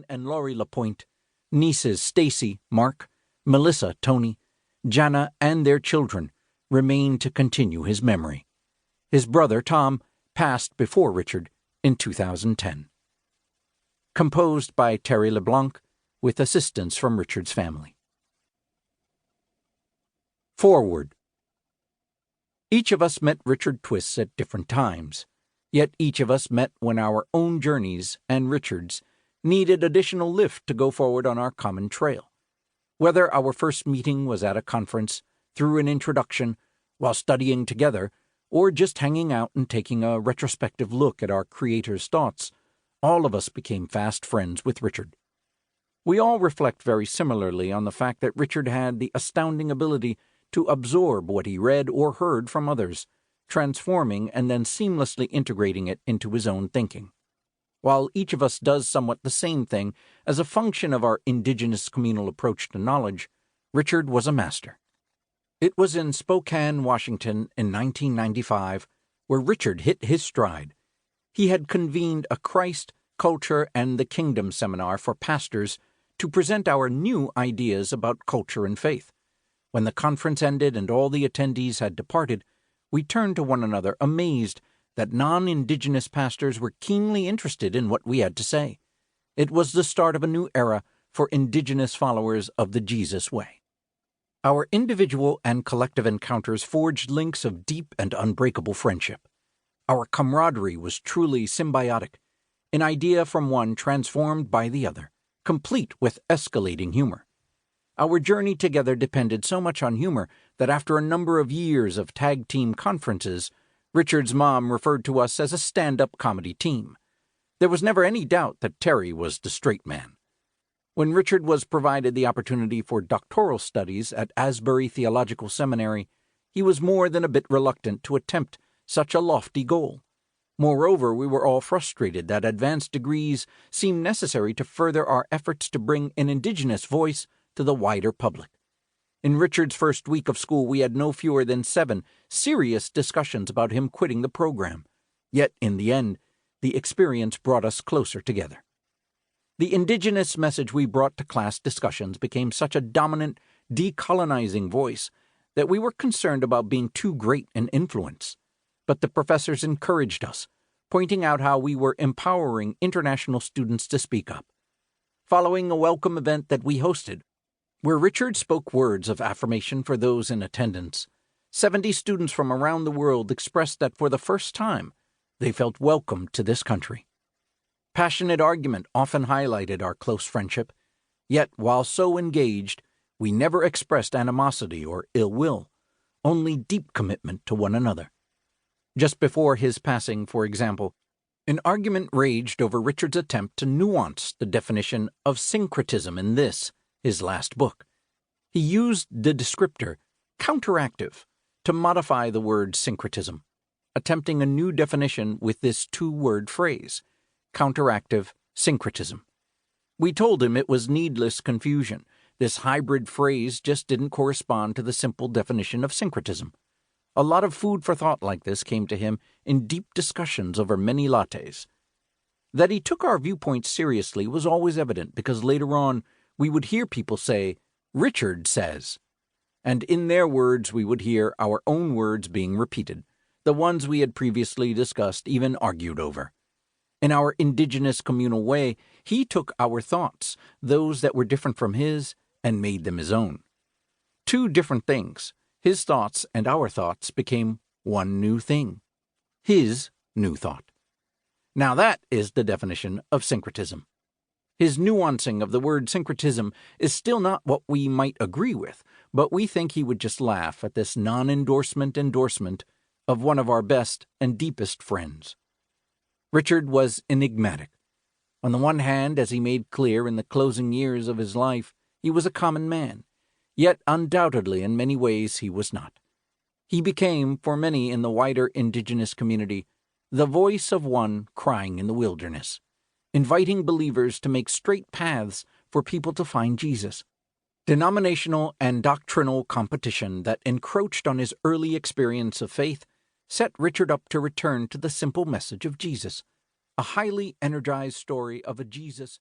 Ellen and Laurie LaPointe, nieces Stacy, Mark, Melissa, Tony, Jana, and their children remain to continue his memory. His brother, Tom, passed before Richard in 2010. Composed by Terry LeBlanc, with assistance from Richard's family. Forward. Each of us met Richard Twiss at different times, yet each of us met when our own journeys and Richard's needed additional lift to go forward on our common trail. Whether our first meeting was at a conference, through an introduction, while studying together, or just hanging out and taking a retrospective look at our creator's thoughts, all of us became fast friends with Richard. We all reflect very similarly on the fact that Richard had the astounding ability to absorb what he read or heard from others, transforming and then seamlessly integrating it into his own thinking. While each of us does somewhat the same thing as a function of our indigenous communal approach to knowledge, Richard was a master. It was in Spokane, Washington, in 1995, where Richard hit his stride. He had convened a Christ, Culture, and the Kingdom seminar for pastors to present our new ideas about culture and faith. When the conference ended and all the attendees had departed, we turned to one another amazed that non-Indigenous pastors were keenly interested in what we had to say. It was the start of a new era for Indigenous followers of the Jesus way. Our individual and collective encounters forged links of deep and unbreakable friendship. Our camaraderie was truly symbiotic, an idea from one transformed by the other, complete with escalating humor. Our journey together depended so much on humor that after a number of years of tag-team conferences, Richard's mom referred to us as a stand-up comedy team. There was never any doubt that Terry was the straight man. When Richard was provided the opportunity for doctoral studies at Asbury Theological Seminary, he was more than a bit reluctant to attempt such a lofty goal. Moreover, we were all frustrated that advanced degrees seemed necessary to further our efforts to bring an Indigenous voice to the wider public. In Richard's first week of school, we had no fewer than 7 serious discussions about him quitting the program. Yet, in the end, the experience brought us closer together. The Indigenous message we brought to class discussions became such a dominant, decolonizing voice that we were concerned about being too great an influence. But the professors encouraged us, pointing out how we were empowering international students to speak up. Following a welcome event that we hosted, where Richard spoke words of affirmation for those in attendance, 70 students from around the world expressed that for the first time, they felt welcome to this country. Passionate argument often highlighted our close friendship, yet while so engaged, we never expressed animosity or ill will, only deep commitment to one another. Just before his passing, for example, an argument raged over Richard's attempt to nuance the definition of syncretism in this, his last book. He used the descriptor counteractive to modify the word syncretism, attempting a new definition with this 2-word phrase, counteractive syncretism. We told him it was needless confusion. This hybrid phrase just didn't correspond to the simple definition of syncretism. A lot of food for thought like this came to him in deep discussions over many lattes. That he took our viewpoints seriously was always evident because later on we would hear people say, "Richard says," and in their words we would hear our own words being repeated, the ones we had previously discussed, even argued over. In our Indigenous communal way, he took our thoughts, those that were different from his, and made them his own. 2 different things, his thoughts and our thoughts, became one new thing, his new thought. Now that is the definition of syncretism. His nuancing of the word syncretism is still not what we might agree with, but we think he would just laugh at this non-endorsement of one of our best and deepest friends. Richard was enigmatic. On the one hand, as he made clear in the closing years of his life, he was a common man, yet undoubtedly in many ways he was not. He became, for many in the wider Indigenous community, the voice of one crying in the wilderness, inviting believers to make straight paths for people to find Jesus. Denominational and doctrinal competition that encroached on his early experience of faith set Richard up to return to the simple message of Jesus, a highly energized story of a Jesus